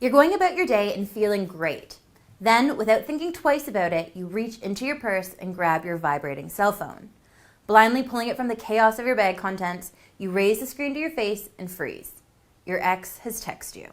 You're going about your day and feeling great. Then, without thinking twice about it, you reach into your purse and grab your vibrating cell phone. Blindly pulling it from the chaos of your bag contents, you raise the screen to your face and freeze. Your ex has texted you.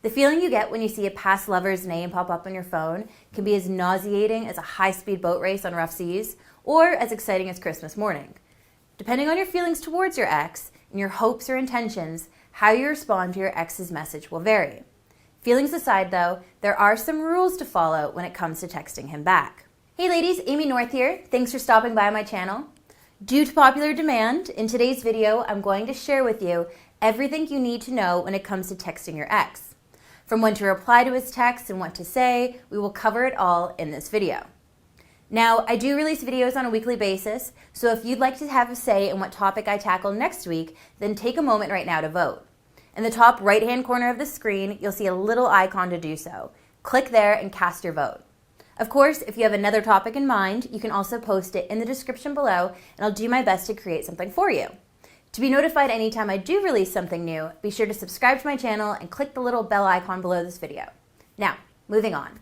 The feeling you get when you see a past lover's name pop up on your phone can be as nauseating as a high-speed boat race on rough seas, or as exciting as Christmas morning. Depending on your feelings towards your ex and your hopes or intentions, how you respond to your ex's message will vary. Feelings aside though, there are some rules to follow when it comes to texting him back. Hey ladies, Amy North here. Thanks for stopping by my channel. Due to popular demand, in today's video, I'm going to share with you everything you need to know when it comes to texting your ex. From when to reply to his text and what to say, we will cover it all in this video. Now, I do release videos on a weekly basis, so if you'd like to have a say in what topic I tackle next week, then take a moment right now to vote. In the top right-hand corner of the screen, you'll see a little icon to do so. Click there and cast your vote. Of course, if you have another topic in mind, you can also post it in the description below, and I'll do my best to create something for you. To be notified anytime I do release something new, be sure to subscribe to my channel and click the little bell icon below this video. Now, moving on.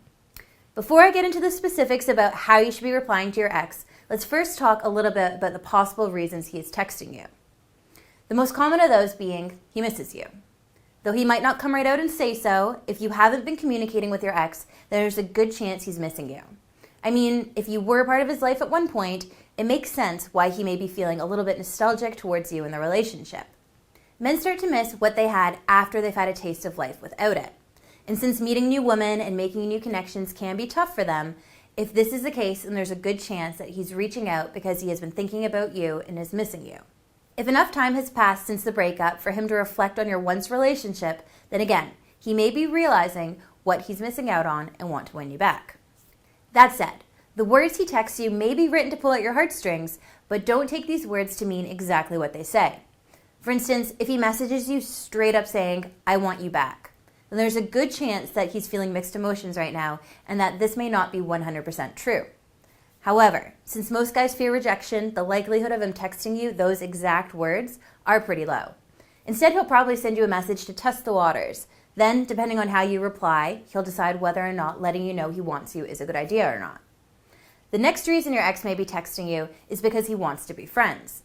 Before I get into the specifics about how you should be replying to your ex, let's first talk a little bit about the possible reasons he is texting you. The most common of those being he misses you. Though he might not come right out and say so, if you haven't been communicating with your ex, then there's a good chance he's missing you. I mean, if you were a part of his life at one point, it makes sense why he may be feeling a little bit nostalgic towards you in the relationship. Men start to miss what they had after they've had a taste of life without it. And since meeting new women and making new connections can be tough for them, if this is the case, then there's a good chance that he's reaching out because he has been thinking about you and is missing you. If enough time has passed since the breakup for him to reflect on your once relationship, then again, he may be realizing what he's missing out on and want to win you back. That said, the words he texts you may be written to pull at your heartstrings, but don't take these words to mean exactly what they say. For instance, if he messages you straight up saying, "I want you back," then there's a good chance that he's feeling mixed emotions right now and that this may not be 100% true. However, since most guys fear rejection, the likelihood of him texting you those exact words are pretty low. Instead, he'll probably send you a message to test the waters. Then, depending on how you reply, he'll decide whether or not letting you know he wants you is a good idea or not. The next reason your ex may be texting you is because he wants to be friends.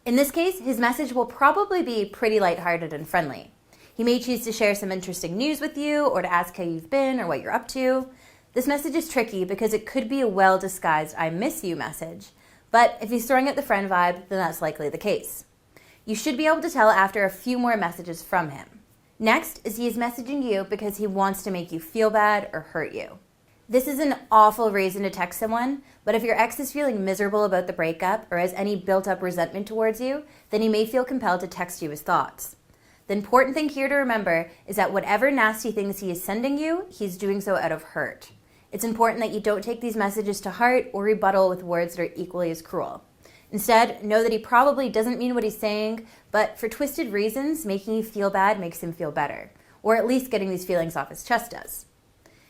In this case, his message will probably be pretty lighthearted and friendly. He may choose to share some interesting news with you or to ask how you've been or what you're up to. This message is tricky because it could be a well-disguised "I miss you" message, but if he's throwing out the friend vibe, then that's likely the case. You should be able to tell after a few more messages from him. Next is he is messaging you because he wants to make you feel bad or hurt you. This is an awful reason to text someone, but if your ex is feeling miserable about the breakup or has any built-up resentment towards you, then he may feel compelled to text you his thoughts. The important thing here to remember is that whatever nasty things he is sending you, he's doing so out of hurt. It's important that you don't take these messages to heart or rebuttal with words that are equally as cruel. Instead, know that he probably doesn't mean what he's saying, but for twisted reasons, making you feel bad makes him feel better, or at least getting these feelings off his chest does.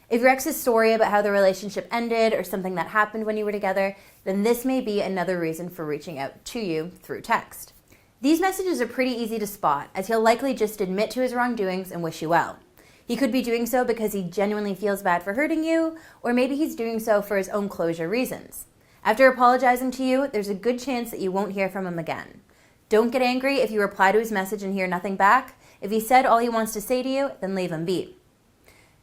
If your ex's story about how the relationship ended or something that happened when you were together, then this may be another reason for reaching out to you through text. These messages are pretty easy to spot, as he'll likely just admit to his wrongdoings and wish you well. He could be doing so because he genuinely feels bad for hurting you, or maybe he's doing so for his own closure reasons. After apologizing to you, there's a good chance that you won't hear from him again. Don't get angry if you reply to his message and hear nothing back. If he said all he wants to say to you, then leave him be.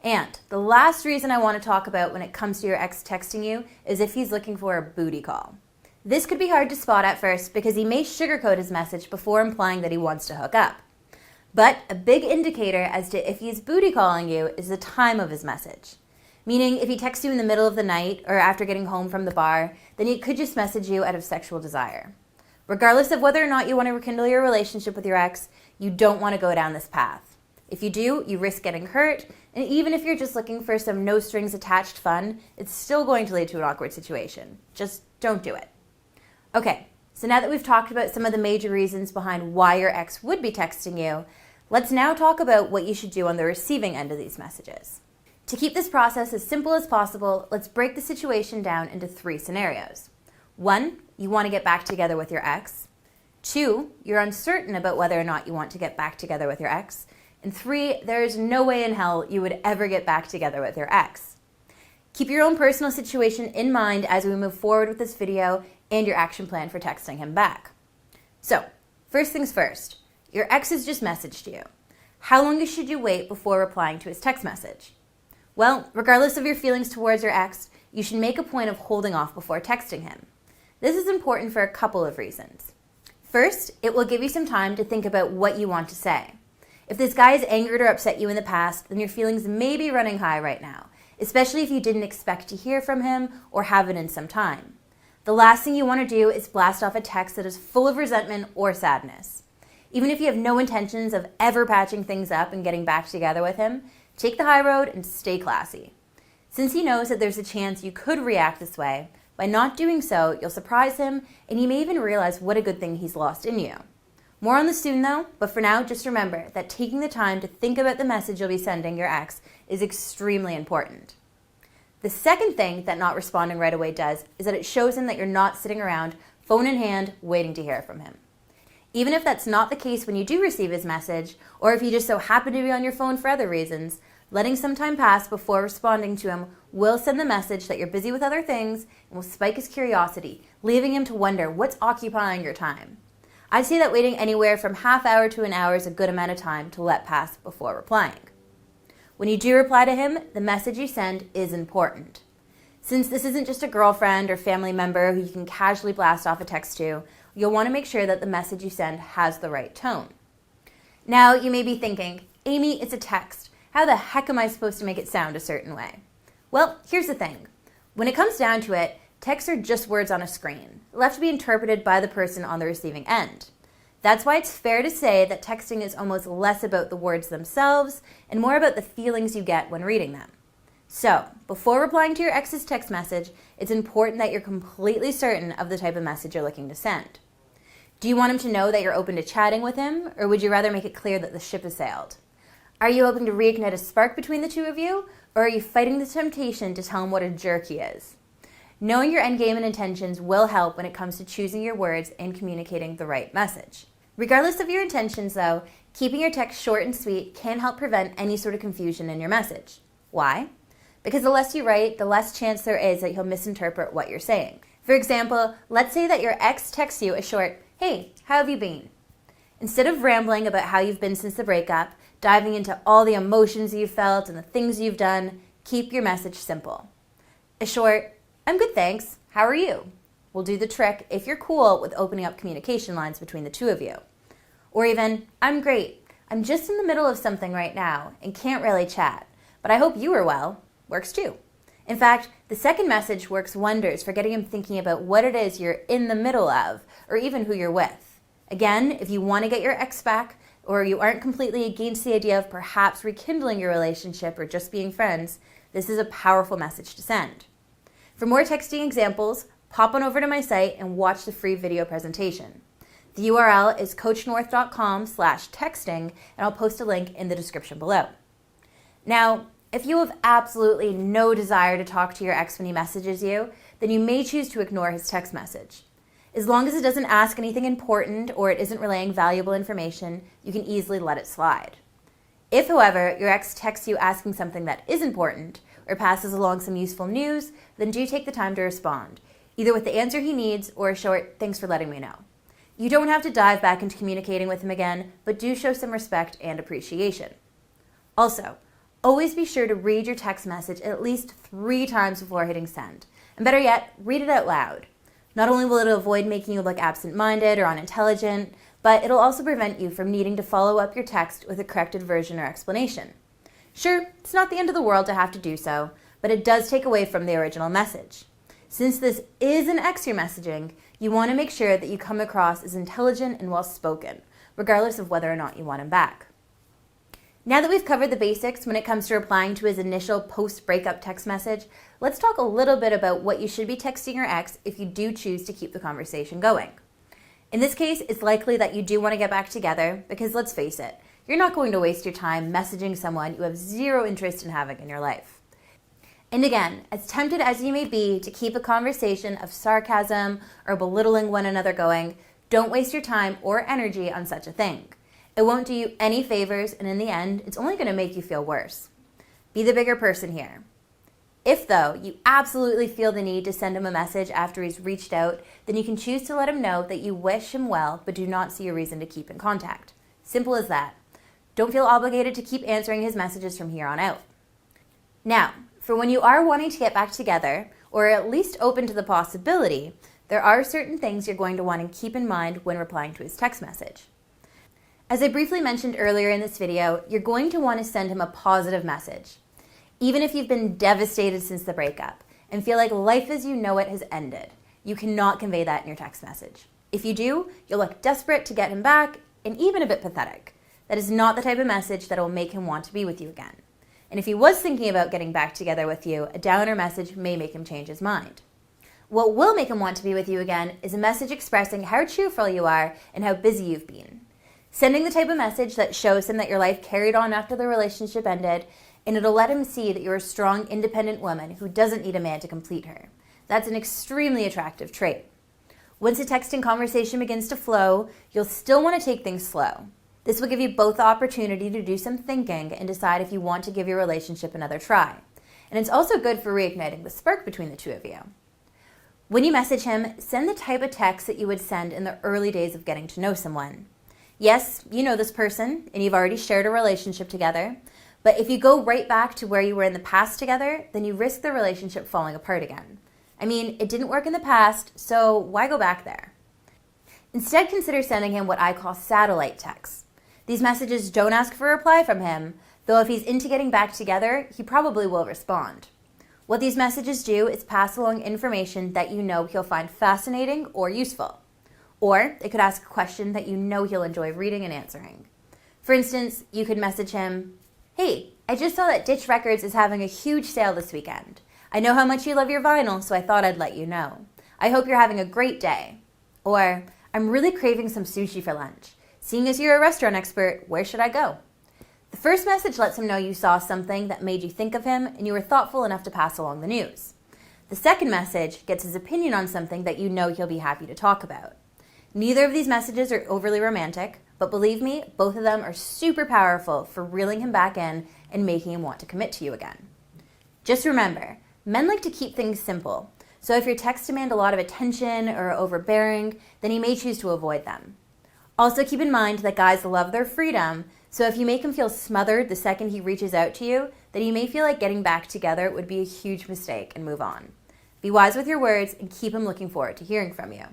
And the last reason I want to talk about when it comes to your ex texting you is if he's looking for a booty call. This could be hard to spot at first because he may sugarcoat his message before implying that he wants to hook up. But a big indicator as to if he's booty calling you is the time of his message. Meaning, if he texts you in the middle of the night or after getting home from the bar, then he could just message you out of sexual desire. Regardless of whether or not you want to rekindle your relationship with your ex, you don't want to go down this path. If you do, you risk getting hurt, and even if you're just looking for some no-strings-attached fun, it's still going to lead to an awkward situation. Just don't do it. Okay, so now that we've talked about some of the major reasons behind why your ex would be texting you, let's now talk about what you should do on the receiving end of these messages. To keep this process as simple as possible, let's break the situation down into 3 scenarios. 1, you want to get back together with your ex. 2, you're uncertain about whether or not you want to get back together with your ex. And 3, there is no way in hell you would ever get back together with your ex. Keep your own personal situation in mind as we move forward with this video and your action plan for texting him back. So, first things first, your ex has just messaged you. How long should you wait before replying to his text message? Well, regardless of your feelings towards your ex, you should make a point of holding off before texting him. This is important for a couple of reasons. First, it will give you some time to think about what you want to say. If this guy has angered or upset you in the past, then your feelings may be running high right now, especially if you didn't expect to hear from him or haven't in some time. The last thing you want to do is blast off a text that is full of resentment or sadness. Even if you have no intentions of ever patching things up and getting back together with him, take the high road and stay classy. Since he knows that there's a chance you could react this way, by not doing so, you'll surprise him and you may even realize what a good thing he's lost in you. More on this soon though, but for now, just remember that taking the time to think about the message you'll be sending your ex is extremely important. The second thing that not responding right away does is that it shows him that you're not sitting around, phone in hand, waiting to hear from him. Even if that's not the case when you do receive his message, or if you just so happen to be on your phone for other reasons, letting some time pass before responding to him will send the message that you're busy with other things and will spike his curiosity, leaving him to wonder what's occupying your time. I'd say that waiting anywhere from half hour to an hour is a good amount of time to let pass before replying. When you do reply to him, the message you send is important. Since this isn't just a girlfriend or family member who you can casually blast off a text to, you'll want to make sure that the message you send has the right tone. Now, you may be thinking, Amy, it's a text. How the heck am I supposed to make it sound a certain way? Well, here's the thing. When it comes down to it, texts are just words on a screen, left to be interpreted by the person on the receiving end. That's why it's fair to say that texting is almost less about the words themselves and more about the feelings you get when reading them. So, before replying to your ex's text message, it's important that you're completely certain of the type of message you're looking to send. Do you want him to know that you're open to chatting with him, or would you rather make it clear that the ship has sailed? Are you hoping to reignite a spark between the two of you, or are you fighting the temptation to tell him what a jerk he is? Knowing your endgame and intentions will help when it comes to choosing your words and communicating the right message. Regardless of your intentions, though, keeping your text short and sweet can help prevent any sort of confusion in your message. Why? Because the less you write, the less chance there is that he'll misinterpret what you're saying. For example, let's say that your ex texts you a short, "Hey, how have you been?" Instead of rambling about how you've been since the breakup, diving into all the emotions you've felt and the things you've done, keep your message simple. A short, "I'm good, thanks. How are you?" will do the trick if you're cool with opening up communication lines between the two of you. Or even, "I'm great. I'm just in the middle of something right now and can't really chat, but I hope you are well," works too. In fact, the second message works wonders for getting him thinking about what it is you're in the middle of, or even who you're with. Again, if you want to get your ex back, or you aren't completely against the idea of perhaps rekindling your relationship or just being friends, this is a powerful message to send. For more texting examples, pop on over to my site and watch the free video presentation. The URL is coachnorth.com/texting, and I'll post a link in the description below. Now, if you have absolutely no desire to talk to your ex when he messages you, then you may choose to ignore his text message. As long as it doesn't ask anything important or it isn't relaying valuable information, you can easily let it slide. If, however, your ex texts you asking something that is important or passes along some useful news, then do take the time to respond, either with the answer he needs or a short, "Thanks for letting me know." You don't have to dive back into communicating with him again, but do show some respect and appreciation. Also, always be sure to read your text message at least 3 times before hitting send. And better yet, read it out loud. Not only will it avoid making you look absent-minded or unintelligent, but it'll also prevent you from needing to follow up your text with a corrected version or explanation. Sure, it's not the end of the world to have to do so, but it does take away from the original message. Since this is an ex you're messaging, you want to make sure that you come across as intelligent and well-spoken, regardless of whether or not you want him back. Now that we've covered the basics when it comes to replying to his initial post-breakup text message, let's talk a little bit about what you should be texting your ex if you do choose to keep the conversation going. In this case, it's likely that you do want to get back together because, let's face it, you're not going to waste your time messaging someone you have zero interest in having in your life. And again, as tempted as you may be to keep a conversation of sarcasm or belittling one another going, don't waste your time or energy on such a thing. It won't do you any favors, and in the end, it's only going to make you feel worse. Be the bigger person here. If, though, you absolutely feel the need to send him a message after he's reached out, then you can choose to let him know that you wish him well but do not see a reason to keep in contact. Simple as that. Don't feel obligated to keep answering his messages from here on out. Now, for when you are wanting to get back together, or at least open to the possibility, there are certain things you're going to want to keep in mind when replying to his text message. As I briefly mentioned earlier in this video, you're going to want to send him a positive message. Even if you've been devastated since the breakup and feel like life as you know it has ended, you cannot convey that in your text message. If you do, you'll look desperate to get him back and even a bit pathetic. That is not the type of message that will make him want to be with you again. And if he was thinking about getting back together with you, a downer message may make him change his mind. What will make him want to be with you again is a message expressing how cheerful you are and how busy you've been. Sending the type of message that shows him that your life carried on after the relationship ended, and it'll let him see that you're a strong, independent woman who doesn't need a man to complete her. That's an extremely attractive trait. Once a texting conversation begins to flow, you'll still want to take things slow. This will give you both the opportunity to do some thinking and decide if you want to give your relationship another try. And it's also good for reigniting the spark between the two of you. When you message him, send the type of text that you would send in the early days of getting to know someone. Yes, you know this person, and you've already shared a relationship together, but if you go right back to where you were in the past together, then you risk the relationship falling apart again. I mean, it didn't work in the past, so why go back there? Instead, consider sending him what I call satellite texts. These messages don't ask for a reply from him, though if he's into getting back together, he probably will respond. What these messages do is pass along information that you know he'll find fascinating or useful. Or it could ask a question that you know he'll enjoy reading and answering. For instance, you could message him, "Hey, I just saw that Ditch Records is having a huge sale this weekend. I know how much you love your vinyl, so I thought I'd let you know. I hope you're having a great day." Or, "I'm really craving some sushi for lunch. Seeing as you're a restaurant expert, where should I go?" The first message lets him know you saw something that made you think of him and you were thoughtful enough to pass along the news. The second message gets his opinion on something that you know he'll be happy to talk about. Neither of these messages are overly romantic, but believe me, both of them are super powerful for reeling him back in and making him want to commit to you again. Just remember, men like to keep things simple, so if your texts demand a lot of attention or are overbearing, then he may choose to avoid them. Also keep in mind that guys love their freedom, so if you make him feel smothered the second he reaches out to you, then he may feel like getting back together would be a huge mistake and move on. Be wise with your words and keep him looking forward to hearing from you.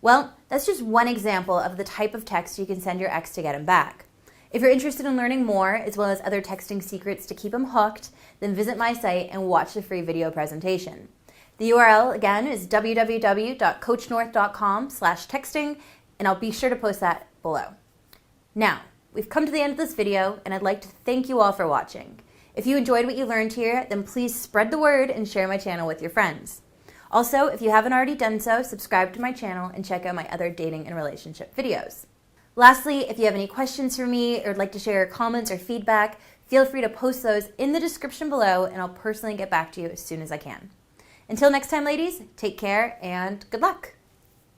Well, that's just one example of the type of text you can send your ex to get him back. If you're interested in learning more, as well as other texting secrets to keep him hooked, then visit my site and watch the free video presentation. The URL, again, is www.coachnorth.com/texting, and I'll be sure to post that below. Now, we've come to the end of this video, and I'd like to thank you all for watching. If you enjoyed what you learned here, then please spread the word and share my channel with your friends. Also, if you haven't already done so, subscribe to my channel and check out my other dating and relationship videos. Lastly, if you have any questions for me or would like to share comments or feedback, feel free to post those in the description below and I'll personally get back to you as soon as I can. Until next time, ladies, take care and good luck.